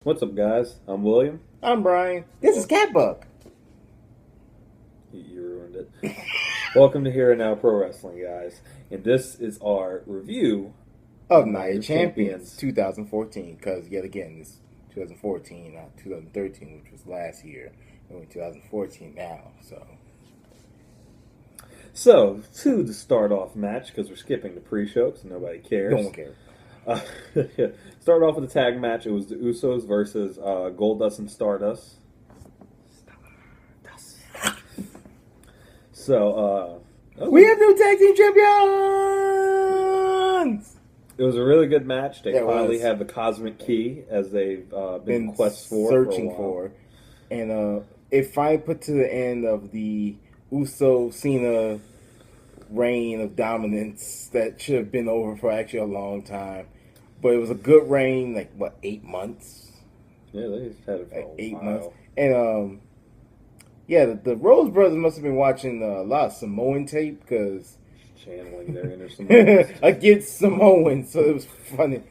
What's up, guys? I'm William. I'm Brian. This is Catbuck. You ruined it. Welcome to Here and Now Pro Wrestling, guys. And this is our review Of Night of Champions 2014. Because, yet again, it's 2014, not 2013, which was last year. And we're 2014 now, so. So, to the start off match, because we're skipping the pre-show, because nobody cares. No one cares. Start off with a tag match. It was the Usos versus Goldust and Stardust. So, we have new tag team champions! It was a really good match. They It finally was. have the Cosmic Key, as they've been quest for searching a while. for. And it finally put to the end of the Uso-Cena reign of dominance that should have been over for actually a long time. But it was a good reign, 8 months? Yeah, they had it for Like a 8 while. months. And, the Rose brothers must have been watching a lot of Samoan tape because Channeling their inner Samoans. against Samoans, so it was funny.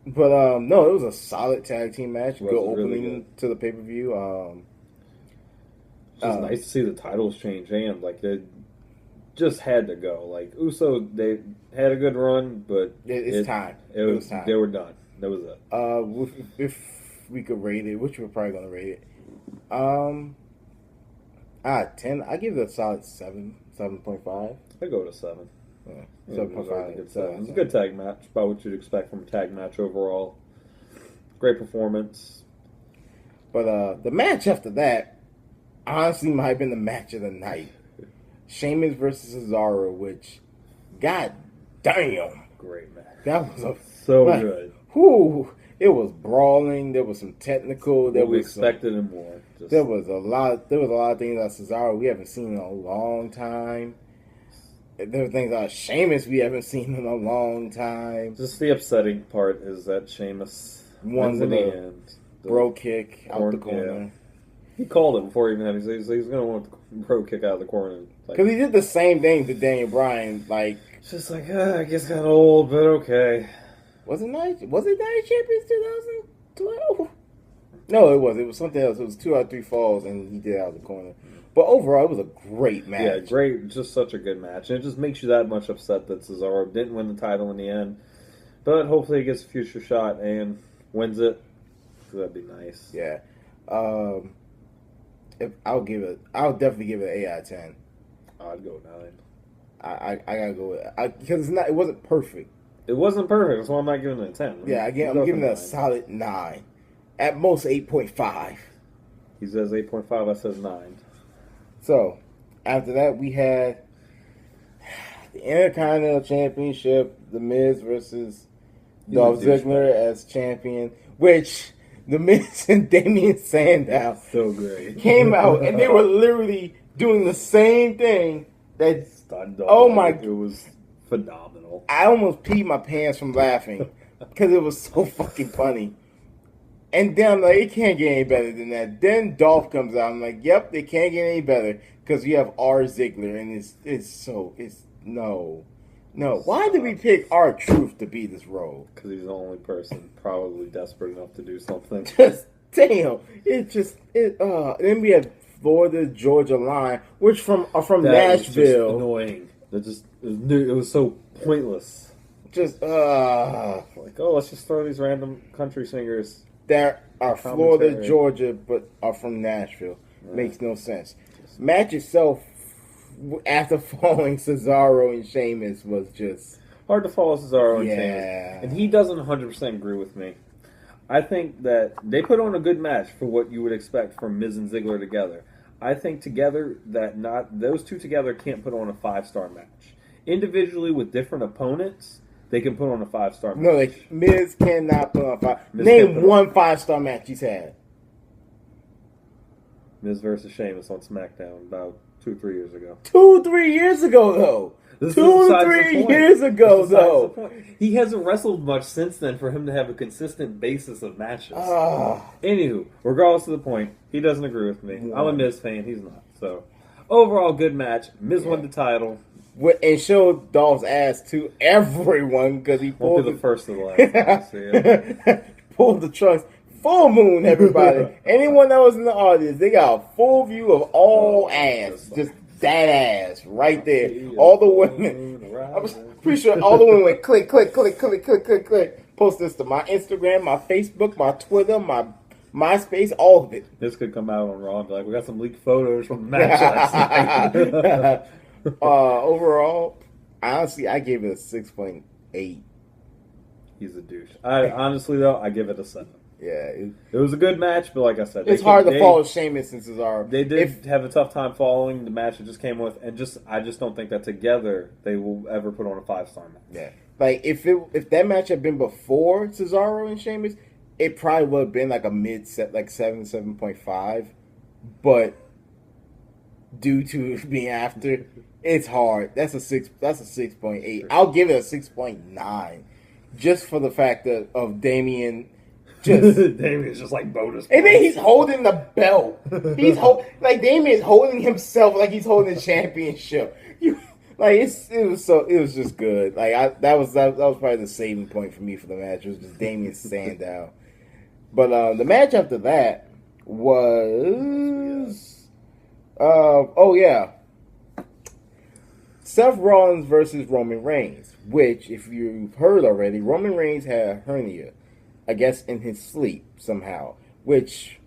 But no, it was a solid tag team match. Was Good really opening good. to the pay per view. It's just nice to see the titles change hands. Like, they just had to go. Like, Uso, they had a good run, but It's time. It was time. They were done. That was it. If we could rate it, which we're probably gonna rate it, 10. I give it a solid 7.5. I go to 7. Yeah, It was 7.5. a good 7. It was a good tag match. About what you'd expect from a tag match overall. Great performance. But the match after that, honestly, might have been the match of the night. Sheamus versus Cesaro, which, god damn, Great match. that was So good. Whew, it was brawling. There was some technical. There What we was expected and more. Just, There was a lot. There was a lot of things about Cesaro we haven't seen in a long time. There were things about Sheamus we haven't seen in a long time. just the upsetting part is that Sheamus One wins in with the a end. bro kick out the corner, corner. He called it before he even had it. He was going to want the bro kick out of the corner. Like, Because he did the same thing to Daniel Bryan. Like, it's just like, I guess kind of old, but okay. was it Night Champions 2012? No, it was. It was something else. It was 2 out of 3 falls, and he did it out of the corner. But overall, it was a great match. Yeah, great. Just such a good match. And it just makes you that much upset that Cesaro didn't win the title in the end. But hopefully he gets a future shot and wins it. That'd be nice. Yeah. I'll definitely give it an 8 out of 10. I'd go 9. I gotta go with it because it wasn't perfect. It wasn't perfect, that's why I'm not giving it a 10. Yeah, I'm giving it a solid 9, at most 8.5. He says 8.5, I says 9. So after that, we had the Intercontinental Championship, The Miz versus Dolph Ziggler as champion, which The Miz and Damian Sandow So great. came out and they were literally doing the same thing that Stunned Oh dog. my- It was phenomenal. I almost peed my pants from laughing because it was so fucking funny. And then I'm like, it can't get any better than that. Then Dolph comes out. I'm like, yep, it can't get any better because we have R. Ziggler, and it's no. Why did we pick R. Truth to be this role? Because he's the only person probably desperate enough to do something. Just damn, Then we have Florida Georgia Line, which from That was just Nashville. annoying. It was so pointless. Just Like, oh, let's just throw these random country singers. that are Florida, Commentary. Georgia, but are from Nashville. Makes no sense. Match itself, after falling Cesaro and Sheamus, was just Hard to follow Cesaro and Yeah. Sheamus. And he doesn't 100% agree with me. I think that they put on a good match for what you would expect from Miz and Ziggler together. I think together those two together can't put on a 5-star match. Individually with different opponents, they can put on a 5-star match. no. Like Miz cannot put on 5. Miz can't Name put on- one 5-star match he's had. Miz versus Sheamus on SmackDown about 2-3 years ago. 2-3 years ago, though. This is 2-3 besides the point. years ago, This is besides though. the point. He hasn't wrestled much since then for him to have a consistent basis of matches. Anywho, regardless of the point, he doesn't agree with me. I'm a Miz fan, he's not. So, overall, good match. Miz won the title. And showed Dolph's ass to everyone because he Won't pulled be the first of the last. Time to see it. pulled the trunks. Full moon, everybody. Anyone that was in the audience, they got a full view of all ass. Just that ass right there. All the women. I'm pretty sure all the women went click, click, click, click, click, click, click. Post this to my Instagram, my Facebook, my Twitter, my MySpace, all of it. This could come out on Raw. Like, we got some leaked photos from the match last night. Overall, honestly, I gave it a 6.8. He's a douche. Honestly, though, I give it a 7. Yeah, it was a good match, but like I said, it's hard to follow Sheamus and Cesaro. They did have a tough time following the match it just came with, and I just don't think that together they will ever put on a 5-star match. Yeah, like if that match had been before Cesaro and Sheamus, it probably would have been like a mid set, like 7.5. But due to it being after, it's hard. That's a 6.8. I'll give it a 6.9, just for the fact of Damian. Damien's just like bonus points. And then he's holding the belt. Like Damien's holding himself like he's holding the championship. It was just good. Like that was probably the saving point for me for the match. It was just Damien Sandow. But the match after that was Seth Rollins versus Roman Reigns. Which, if you've heard already, Roman Reigns had a hernia, I guess, in his sleep somehow. Which,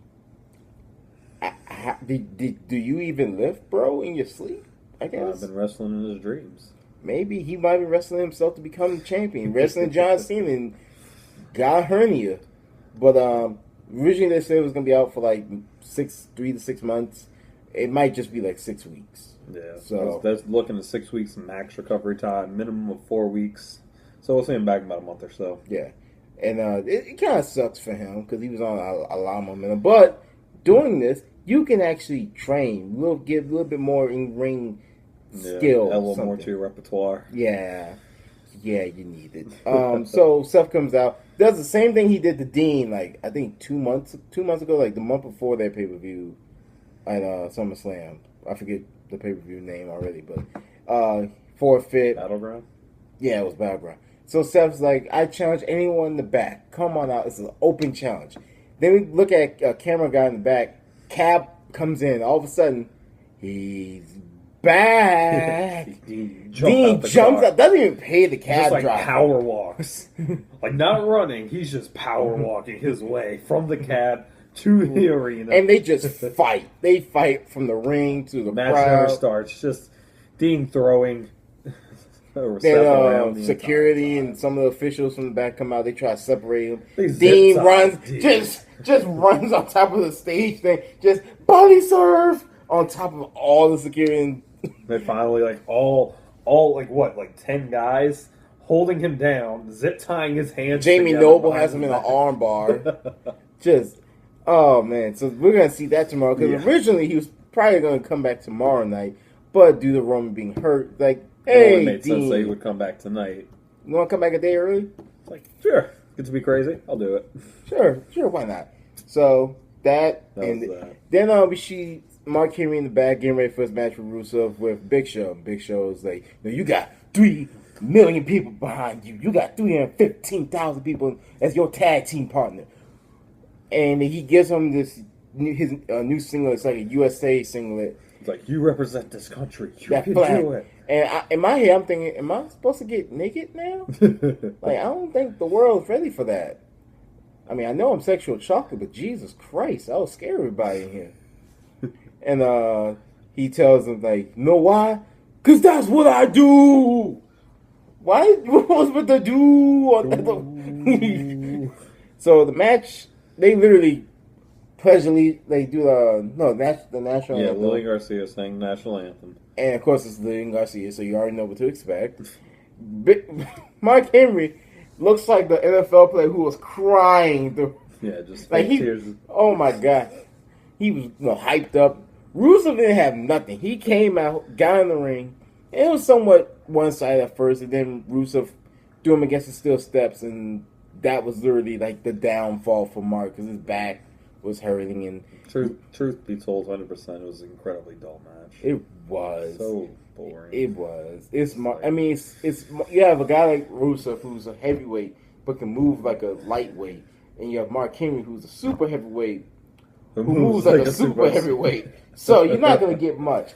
do you even lift, bro, in your sleep? I guess. I've been wrestling in his dreams. Maybe he might be wrestling himself to become the champion. Wrestling John Cena and got a hernia. But originally they said it was going to be out for like 3 to 6 months. It might just be like 6 weeks. Yeah, so that's looking at 6 weeks max recovery time, minimum of 4 weeks. So we'll see him back in about a month or so. Yeah. And it kind of sucks for him because he was on a lot of momentum. But doing this, you can actually train. We'll give a little bit more in-ring skill. Add a little more to your repertoire. Yeah. Yeah, you need it. So Seth comes out, does the same thing he did to Dean, like, I think 2 months ago, like the month before their pay-per-view at SummerSlam. I forget the pay-per-view name already, but forfeit. Battleground? Yeah, it was Battleground. So Seth's like, I challenge anyone in the back. Come on out. It's an open challenge. Then we look at a camera guy in the back. Cab comes in. All of a sudden, he's back. Dean jumps up. Doesn't even pay the cab just like driver. Power walks. Like not running. He's just power walking his way from the cab to the arena. And they just fight. They fight from the ring to the match crowd. never starts. Just Dean throwing. Then security and some of the officials from the back come out. They try to separate him. Dean runs, just runs on top of the stage thing. Just body serve on top of all the security. They finally all like 10 guys holding him down, zip tying his hands. Jamie Noble has him in an arm bar. Oh man! So we're gonna see that tomorrow because originally he was probably gonna come back tomorrow night, but due to Roman being hurt, like. Hey, it made Dean. sense that he would come back tonight. You want to come back a day early? It's like, sure. Get to be crazy. I'll do it. Sure. Why not? So then we see Mark Henry in the back getting ready for his match with Rusev with Big Show. Big Show is like, you got 3 million people behind you. You got 315,000 people as your tag team partner. And he gives him his new singlet. It's like a USA singlet. It's like, you represent this country. You that can flag. do it. And in my head, I'm thinking, am I supposed to get naked now? Like, I don't think the world's ready for that. I mean, I know I'm sexual chocolate, but Jesus Christ, I was scare everybody in here. And he tells him, like, know why? Because that's what I do. Why? What was with the do? So the match, they literally pleasantly, they do the national anthem. Lily Garcia sang national anthem. And of course it's Lily Garcia, so you already know what to expect. Mark Henry looks like the NFL player who was crying. Just like tears. Oh my God. He was hyped up. Rusev didn't have nothing. He came out, got in the ring. And it was somewhat one-sided at first, and then Rusev threw him against the steel steps, and that was literally like the downfall for Mark because his back was hurting. And truth be told, 100%, it was an incredibly dull match. It was so boring. It was. It's you have a guy like Rusev who's a heavyweight but can move like a lightweight, and you have Mark Henry, who's a super heavyweight, who moves like a super heavyweight. So you're not going to get much.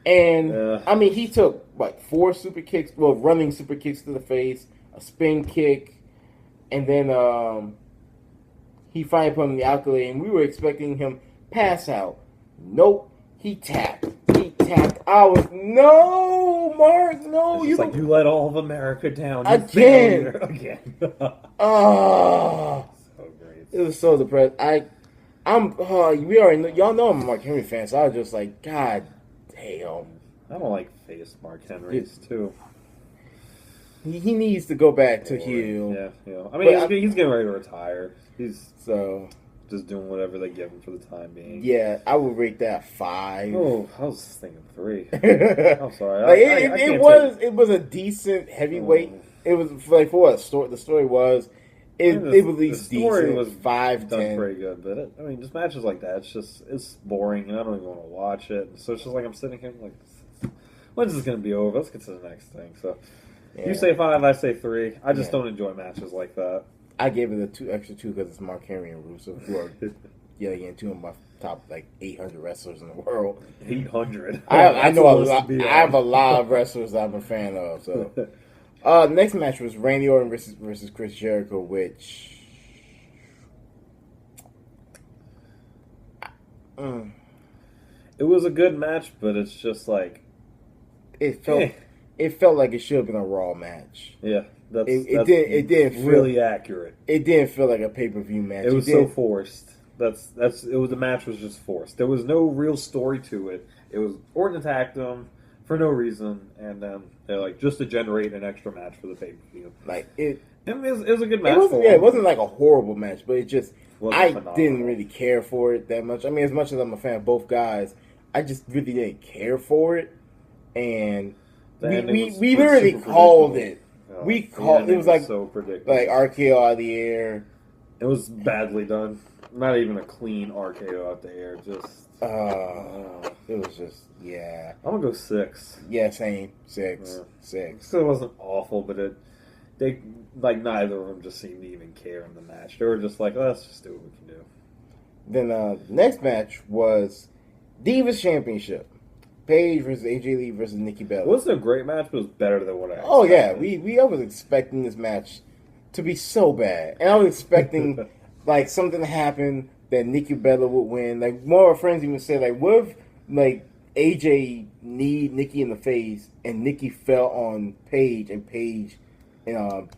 And, I mean, he took, 4 super kicks, running super kicks to the face, a spin kick, and then he finally put him in the accolade, and we were expecting him pass out. Nope. He tapped. I was, no, Mark, no. You let all of America down. Again. Oh. So great. It was so depressed. We already know, y'all know I'm a Mark Henry fan, so I was just like, God damn. I don't like face Mark Henry's too. He needs to go back to heel. Yeah. I mean, he's getting ready to retire. He's so just doing whatever they give him for the time being. Yeah, I would rate that 5. Oh, I was thinking 3. I'm sorry. It was a decent heavyweight. It was for what the story was. It was at least the story decent. Was 5, done 10. pretty good, but just matches like that. It's boring, and I don't even want to watch it. So it's just like I'm sitting here like, when's this going to be over? Let's get to the next thing. So you say 5, I say 3. I just don't enjoy matches like that. I gave it extra 2 because it's Mark Henry and Rusev, who are again 2 of my top 800 wrestlers in the world. 800. I know a lot. I have a lot of wrestlers I'm a fan of. So, next match was Randy Orton versus Chris Jericho, which it was a good match, but it's just like it felt like it should have been a Raw match. Yeah. It didn't feel really accurate. It didn't feel like a pay-per-view match. It was so forced. The match was just forced. There was no real story to it. It was Orton attacked him for no reason, and then they're like just to generate an extra match for the pay-per-view. It was a good match. It wasn't like a horrible match, but it just I phenomenal. didn't really care for it that much. I mean, as much as I'm a fan of both guys, I just really didn't care for it, and we literally called it. We called it was like so predictable. Like RKO out of the air. It was badly done. Not even a clean RKO out the air. Just it was just I'm gonna go 6. Yeah, same 6. So it wasn't awful, but they neither of them just seemed to even care in the match. They were just like, let's just do what we can do. Then next match was Divas Championship. Paige versus AJ Lee versus Nikki Bella. It wasn't a great match, but it was better than what I expected. Oh yeah, I was expecting this match to be so bad, and I was expecting something to happen that Nikki Bella would win. Like more of our friends even said, what if AJ kneed Nikki in the face and Nikki fell on Paige and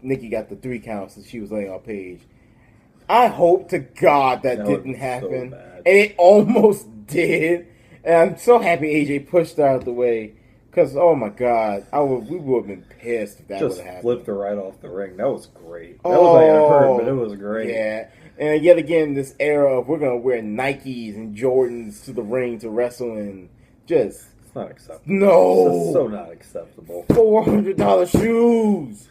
Nikki got the 3 counts and she was laying on Paige. I hope to God that didn't happen, and it almost did. And I'm so happy AJ pushed her out of the way, because oh my God, we would have been pissed if that would have happened. Just flipped her right off the ring. That was great. That was unheard, but it was great. Yeah, and yet again, this era of we're gonna wear Nikes and Jordans to the ring to wrestle in, it's not acceptable. No, it's so not acceptable. $400 shoes.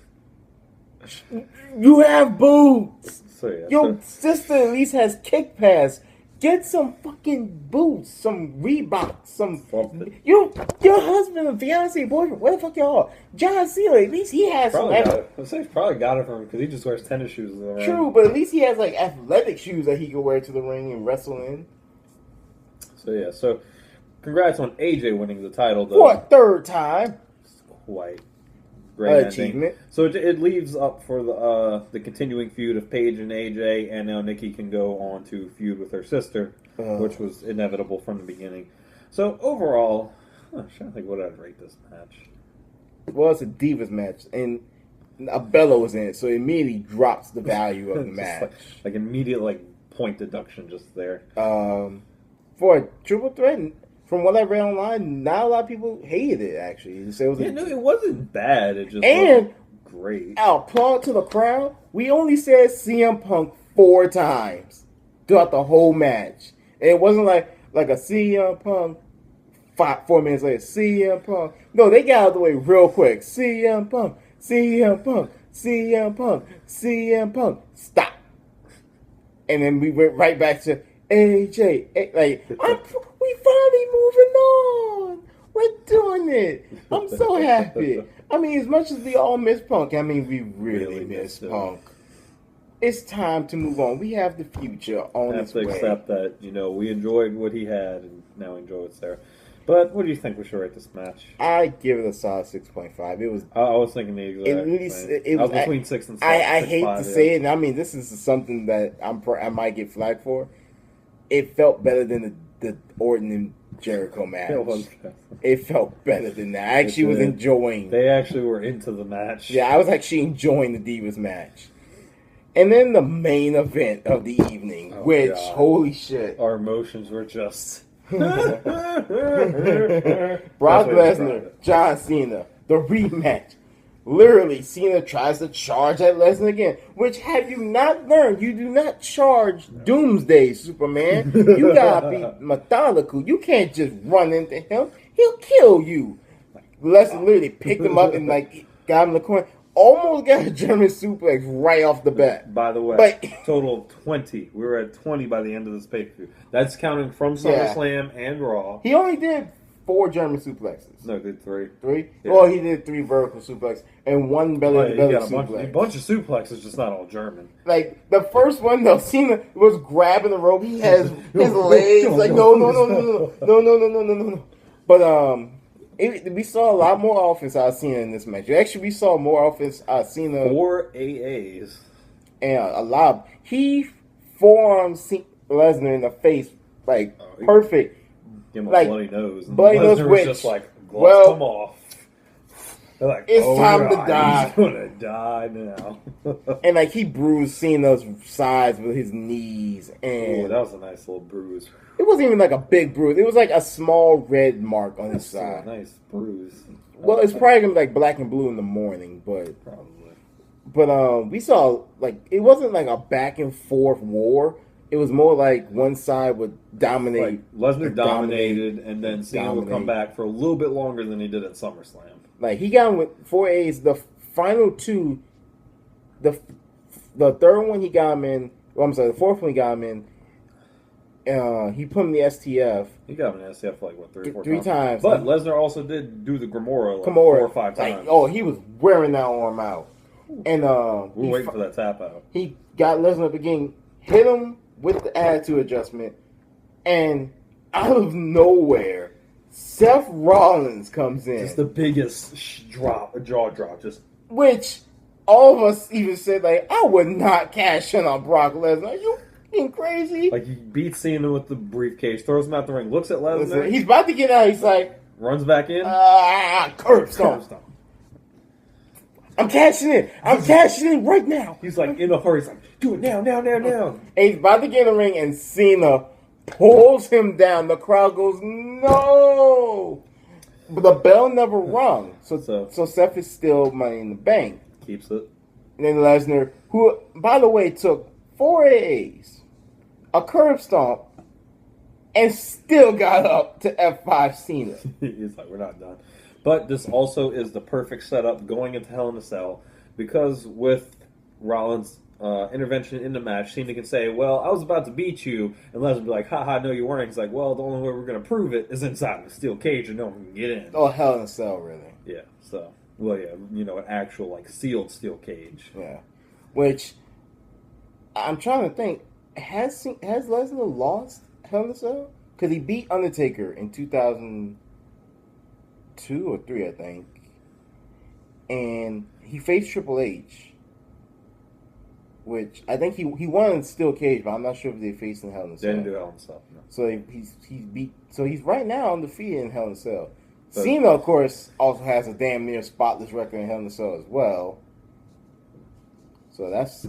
You have boots. Your sister at least has kick pads. Get some fucking boots, some Reeboks, something. Your husband and fiance, boyfriend, where the fuck y'all are? John Cena, at least he has probably some. He's probably got it from him because he just wears tennis shoes in the ring. True, but at least he has athletic shoes that he can wear to the ring and wrestle in. So congrats on AJ winning the title though. For a 3rd time. It's quite great achievement. So it leaves up for the continuing feud of Paige and AJ, and now Nikki can go on to feud with her sister, which was inevitable from the beginning. So overall, I'm trying to think what I'd rate this match. Well, it's a Divas match, and Bella was in it, so it immediately drops the value of the match. Like immediate point deduction just there. For a triple threat. From what I read online, not a lot of people hated it, actually. It wasn't bad. It just wasn't great. Applaud to the crowd. We only said CM Punk 4 times throughout the whole match. And it wasn't like a CM Punk 4 minutes later. CM Punk. No, they got out of the way real quick. CM Punk. CM Punk. CM Punk. CM Punk. Stop. And then we went right back to AJ. We finally moving on. We're doing it. I'm so happy. I mean, as much as we all miss Punk, we really miss Punk. it's time to move on. We have the future on have its to way. accept that, we enjoyed what he had and now enjoy what's there. But what do you think we should rate this match? I give it a solid 6.5. It was I was thinking the exact at least same. it I was was between 6 and 7. I hate to say it, and I mean this is something that I might get flagged for. It felt better than the Orton and Jericho match. It felt better than that. I actually was enjoying. They actually were into the match. Yeah, I was actually enjoying the Divas match. And then the main event of the evening, which, God. holy shit. Our emotions were just... Brock Lesnar, John Cena, the rematch. Literally, Cena tries to charge at Lesnar again. Which, have you not learned, you do not charge Doomsday, Superman. You gotta be methodical. You can't just run into him. He'll kill you. Lesnar literally picked him up and got him in the corner. Almost got a German suplex right off the bat. By the way, total of 20. We were at 20 by the end of this pay-per-view. That's counting from SummerSlam and Raw. He only did 4 German suplexes. No, did 3. 3? Yeah. Well, he did 3 vertical suplexes and 1 belly-to-belly suplex. A bunch of suplexes, just not all German. Like, the first one, though, Cena was grabbing the rope. He has his legs. Like, no. But, we saw a lot more offense out of Cena in this match. Actually, we saw more offense out of Cena. 4 AAs. And a lot. He forearmed Lesnar in the face, perfect. Give him a bloody nose. And bloody nose, was which, just gloves come off. They're like, it's time to die. He's gonna die now. And he bruised Cena's sides with his knees, and that was a nice little bruise. it wasn't even a big bruise. It was a small red mark on his side. A nice bruise. Well, it's probably gonna be black and blue in the morning, but probably. But we saw it wasn't a back and forth war. It was more one side would dominate. Lesnar dominated, and then Cena would come back for a little bit longer than he did at SummerSlam. He got him with 4 A's. The final 2, the third one he got him in. Well, I'm sorry, the fourth one he got him in. He put him in the STF. He got him in the STF 3 or 4 3 times. But Lesnar also did do the Kimura 4 or 5 times. He was wearing that arm out. And we're waiting for that tap out. He got Lesnar up again, hit him with the attitude adjustment, and out of nowhere, Seth Rollins comes in. Just the biggest jaw drop. Which all of us even said, I would not cash in on Brock Lesnar. Are you fucking crazy? He beats Cena with the briefcase, throws him out the ring, looks at Lesnar. He's about to get out. He's runs back in. Curb stomp. I'm cashing in. I'm cashing in right now. He's in a hurry. He's do it now. And he's about to get in the ring, and Cena pulls him down. The crowd goes, no. But the bell never rung. So Seth is still Money in the Bank. Keeps it. And then Lesnar, who, by the way, took 4 A's, a curb stomp, and still got up to F5 Cena. He's we're not done. But this also is the perfect setup going into Hell in a Cell, because with Rollins' intervention in the match, Cena can say, well, I was about to beat you, and Lesnar be like, haha, no you weren't. He's like, well, the only way we're going to prove it is inside the steel cage and no one can get in. Oh, Hell in a Cell, really. Yeah, so, an actual, sealed steel cage. Yeah. Which, I'm trying to think, has Lesnar lost Hell in a Cell? Because he beat Undertaker in 2002 or 3, I think. And he faced Triple H, which I think he won in steel cage, but I'm not sure if they faced in Hell in a Cell. They didn't do Hell in a Cell, no. So he's right now undefeated in Hell in a Cell. But Cena, of course, also has a damn near spotless record in Hell in a Cell as well. So that's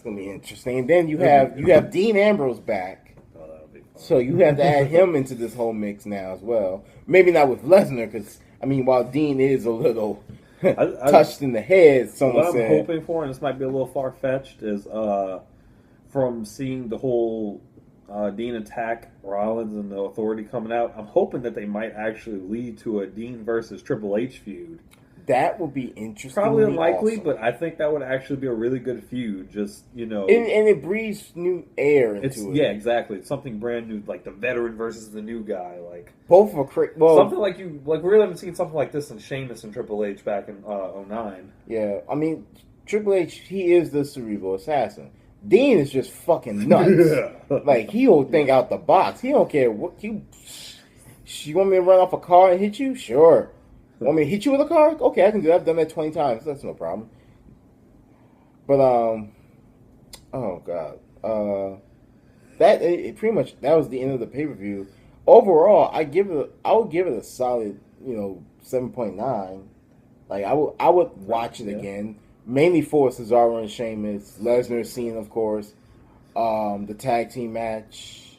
gonna be interesting. And then you have Dean Ambrose back. Oh, that'll be fun. So you have to add him into this whole mix now as well. Maybe not with Lesnar, because while Dean is a little touched in the head, someone what said. I'm hoping for, and this might be a little far fetched, is from seeing the whole Dean attack Rollins and the Authority coming out. I'm hoping that they might actually lead to a Dean versus Triple H feud. That would be interesting. Probably unlikely, but I think that would actually be a really good feud. Just and it breathes new air into it. Yeah, exactly. It's something brand new, like the veteran versus the new guy. Both are something we really haven't seen something like this in Sheamus and Triple H back in 2009. Yeah, Triple H, he is the cerebral assassin. Dean is just fucking nuts. Like, he'll think out the box. He don't care what you want me to run off a car and hit you? Sure. Want me to hit you with a car? Okay, I can do that. I've done that 20 times. That's no problem. But oh god, pretty much that was the end of the pay-per-view. Overall, I would give it a solid 7.9. Like I would watch it again, mainly for Cesaro and Sheamus, Lesnar, Cena, of course, the tag team match.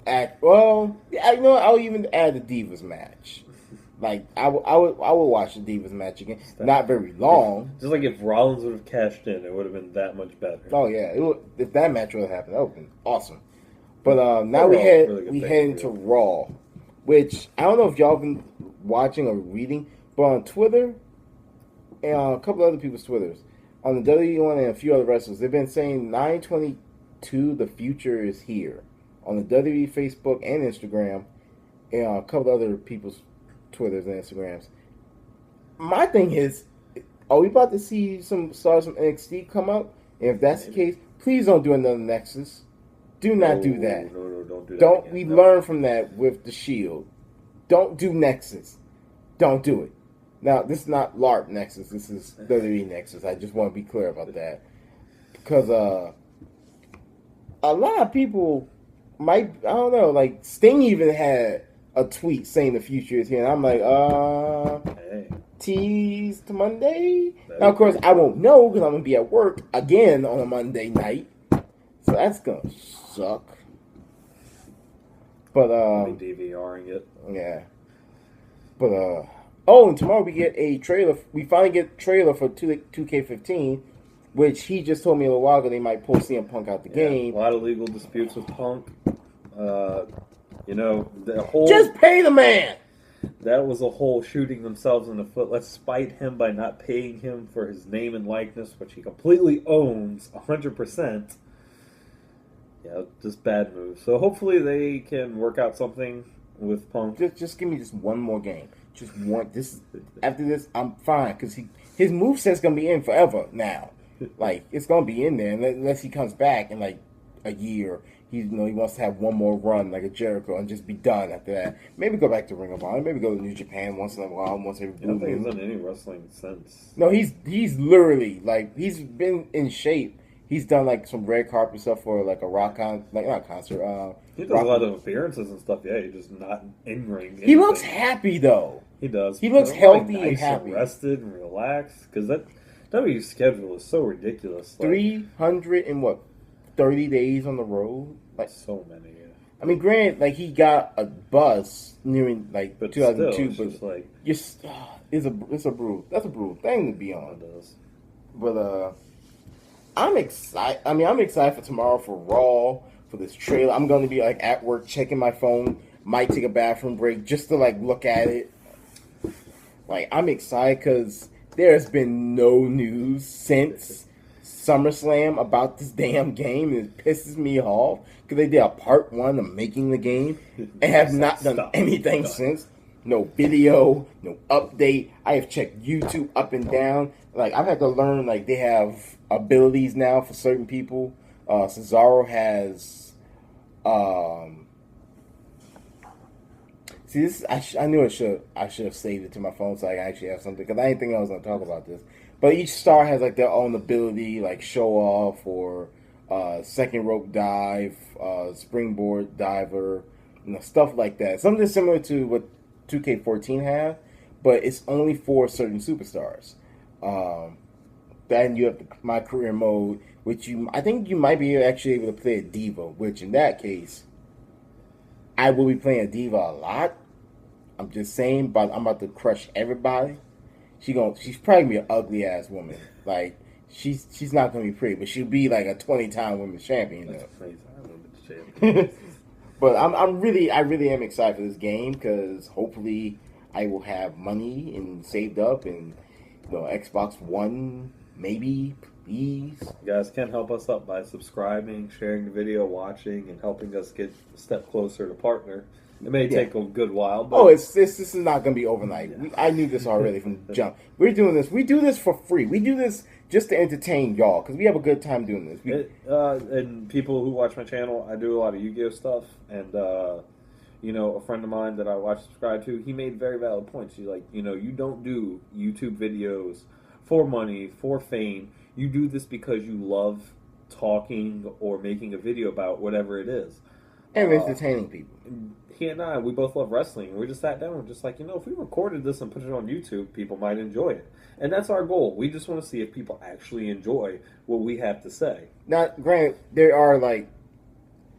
I'll even add the Divas match. Like I would watch the Divas match again. Not very long. Just like if Rollins would have cashed in, it would have been that much better. Oh yeah, if that match would have happened, that would have been awesome. But now we head into Raw, which I don't know if y'all been watching or reading, but on Twitter and on a couple other people's Twitters, on the WWE1 and a few other wrestlers, they've been saying 9/22, the future is here. On the WWE Facebook and Instagram, and a couple other people's Twitters and Instagrams. My thing is, are we about to see some stars from NXT come up? And if that's the case, please don't do another Nexus. Do not do that. No, don't do that. Don't we learn from that with the Shield? Don't do Nexus. Don't do it. Now, this is not LARP Nexus. This is WWE Nexus. I just want to be clear about that. Because a lot of people might, I don't know, like Sting even had a tweet saying the future is here. And I'm like, hey. Tease to Monday? Now, of course, I won't know because I'm going to be at work again on a Monday night. So that's going to suck. But, DVRing it. Yeah. But, oh, and tomorrow we get a trailer. We finally get a trailer for 2K15, which he just told me a little while ago they might pull CM Punk out the game. A lot of legal disputes with Punk. The whole... Just pay the man! That was a whole shooting themselves in the foot. Let's spite him by not paying him for his name and likeness, which he completely owns 100%. Yeah, just bad move. So hopefully they can work out something with Punk. Just give me just one more game. Just one. After this, I'm fine because his moveset's gonna be in forever now. Like it's gonna be in there unless he comes back in like a year. He wants to have one more run like a Jericho and just be done after that. Maybe go back to Ring of Honor. Maybe go to New Japan once in a while, once every blue moon. I don't think he's done any wrestling since. No, he's literally like he's been in shape. He's done like some red carpet stuff for like a rock not concert. He does a lot of appearances and stuff. Yeah, he's just not in ring. He looks happy though. He does. He looks healthy and happy, rested and relaxed. Because that W schedule is so ridiculous. 330 days on the road. Like so many. Yeah. I mean, granted, like he got a bus nearing like but 2002, still, but it's a brutal. That's a brutal thing to be on. It does. But I'm excited. I mean, I'm excited for tomorrow for Raw for this trailer. I'm going to be like at work checking my phone. Might take a bathroom break just to like look at it. Like I'm excited because there's been no news since SummerSlam about this damn game, and it pisses me off because they did a part 1 of making the game and have not done anything since. No video, no update. I have checked YouTube up and down. Like I've had to learn like they have abilities now for certain people. Cesaro has. See, this I knew I should have saved it to my phone so I actually have something because I didn't think I was going to talk about this. But each star has like their own ability, like show off or second rope dive, springboard diver, stuff like that. Something similar to what 2K14 have, but it's only for certain superstars. Then you have my career mode, which I think you might be actually able to play a diva, which in that case, I will be playing a diva a lot. I'm just saying, but I'm about to crush everybody. She's probably gonna be an ugly ass woman. Like she's not gonna be pretty, but she'll be like a 20-time women's champion. That's crazy. Champion. But I really am excited for this game because hopefully I will have money and saved up and Xbox One maybe, please. You guys can help us up by subscribing, sharing the video, watching, and helping us get a step closer to partner. It may take a good while. But Oh, this is not going to be overnight. I knew this already from the jump. We're doing this. We do this for free. We do this just to entertain y'all because we have a good time doing this. And people who watch my channel, I do a lot of Yu-Gi-Oh stuff, and you know, a friend of mine that I watch subscribe to, he made very valid points. He's like, you know, you don't do YouTube videos for money, for fame. You do this because you love talking or making a video about whatever it is. And entertaining people. He and I, we both love wrestling. We just sat down and just like, you know, if we recorded this and put it on YouTube, people might enjoy it. And that's our goal. We just want to see if people actually enjoy what we have to say. Now, granted, there are like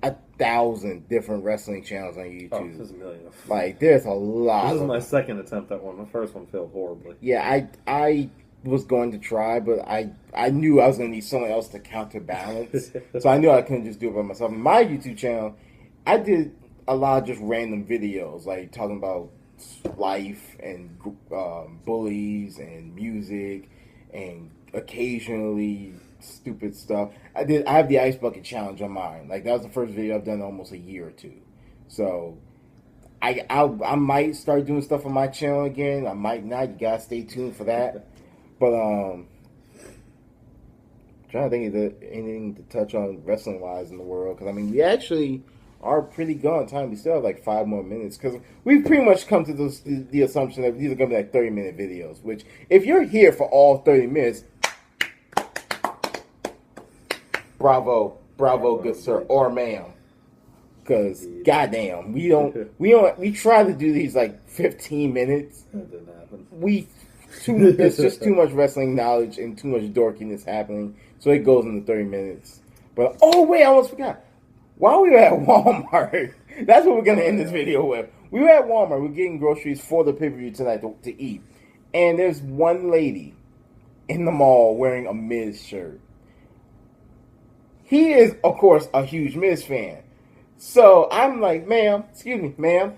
1,000 different wrestling channels on YouTube. Oh, there's a million. Like, there's a lot. This is my second attempt at one. My first one failed horribly. Yeah, I was going to try, but I knew I was going to need someone else to counterbalance. So I knew I couldn't just do it by myself. My YouTube channel, I did a lot of just random videos, like talking about life and bullies and music and occasionally stupid stuff. I have the ice bucket challenge on mine. Like, that was the first video I've done in almost a year or two. So I might start doing stuff on my channel again. I might not. You gotta stay tuned for that. But trying to think of anything to touch on wrestling wise in the world, because I mean, we actually are pretty good on time. We still have like 5 more minutes because we've pretty much come to the assumption that these are going to be like 30-minute videos. Which, if you're here for all 30 minutes, bravo, good sir or ma'am. Because goddamn, we try to do these like 15 minutes. That didn't happen. It's just too much wrestling knowledge and too much dorkiness happening, so it goes into 30 minutes. But oh wait, I almost forgot. While we were at Walmart, that's what we're gonna end this video with. We were at Walmart. We're getting groceries for the pay-per-view tonight to eat, and there's one lady in the mall wearing a Miz shirt. He is, of course, a huge Miz fan. So I'm like, ma'am, excuse me, ma'am.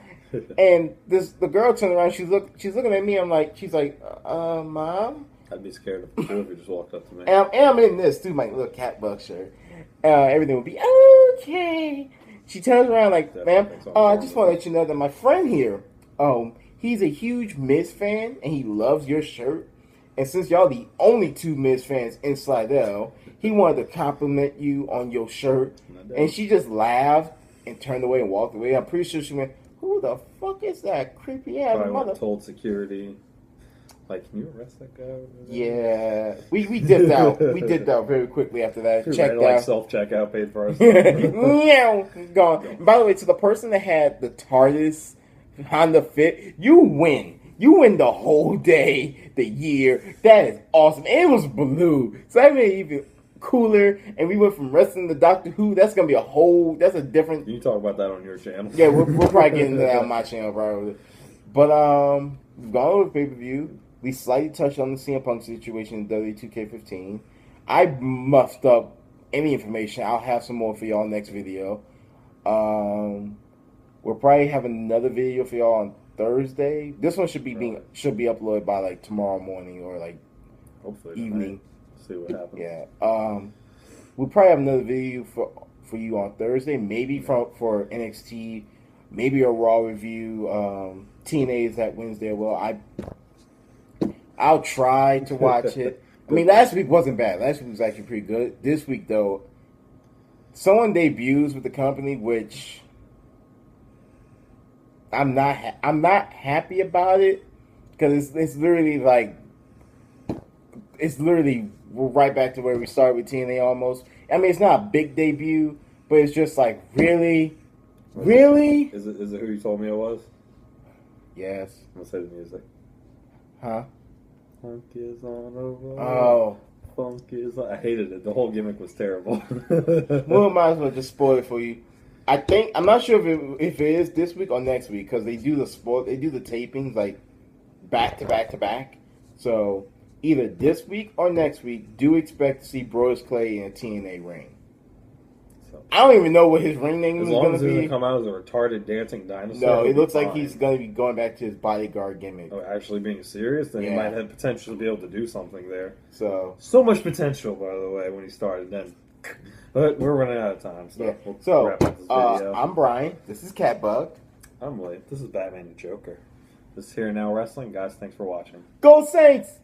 And the girl turned around. She's looking at me. She's like, mom. I'd be scared if you just walked up to me. And I'm in this too, my little cat buck shirt. Everything would be okay. She turns around like, ma'am, I just want to let you know that my friend here, he's a huge Miz fan and he loves your shirt. And since y'all the only 2 Miz fans in Slidell, he wanted to compliment you on your shirt. And she just laughed and turned away and walked away. I'm pretty sure she went, who the fuck is that creepy ass mother? Told security, like, can you arrest that guy? Yeah, we dipped out. We dipped out very quickly after that. Checked out. Like self-checkout, paid for ourselves. Gone. By the way, to the person that had the TARDIS Honda Fit, you win. You win the whole day, the year. That is awesome. And it was blue, so that made it even cooler. And we went from wrestling to Doctor Who. That's gonna be that's a different. You talk about that on your channel. Yeah, we're probably getting that on my channel probably. But we've gone over the pay-per-view. We slightly touched on the CM Punk situation in W2K15. I muffed up any information. I'll have some more for y'all next video. We'll probably have another video for y'all on Thursday. This one should be uploaded by like tomorrow morning or like hopefully evening. See what happens. Yeah. We'll probably have another video for you on Thursday. Maybe for NXT. Maybe a Raw review. TNA is that Wednesday. Well, I'll try to watch it. I mean, last week wasn't bad. Last week was actually pretty good. This week, though, someone debuts with the company, which I'm not happy about it because it's literally we're right back to where we started with TNA almost. I mean, it's not a big debut, but it's just like really. Is it who you told me it was? Yes. I'm gonna say the music. Huh? Funk is on a roll. Oh. Funk is on. I hated it. The whole gimmick was terrible. Well, might as well just spoil it for you. I'm not sure if it is this week or next week because they do the tapings like back to back to back. So either this week or next week, do expect to see Brodus Clay in a TNA ring. I don't even know what his ring name is going to be. As long as he doesn't come out as a retarded dancing dinosaur. No, it looks like he's going to be going back to his bodyguard gimmick. Oh, actually being serious, then he might have potential to be able to do something there. So much potential, by the way, when he started. Then, but we're running out of time. So, yeah. we'll wrap up this video. I'm Brian. This is Catbug. I'm late. This is Batman and Joker. This is Here and Now Wrestling. Guys, thanks for watching. Go Saints!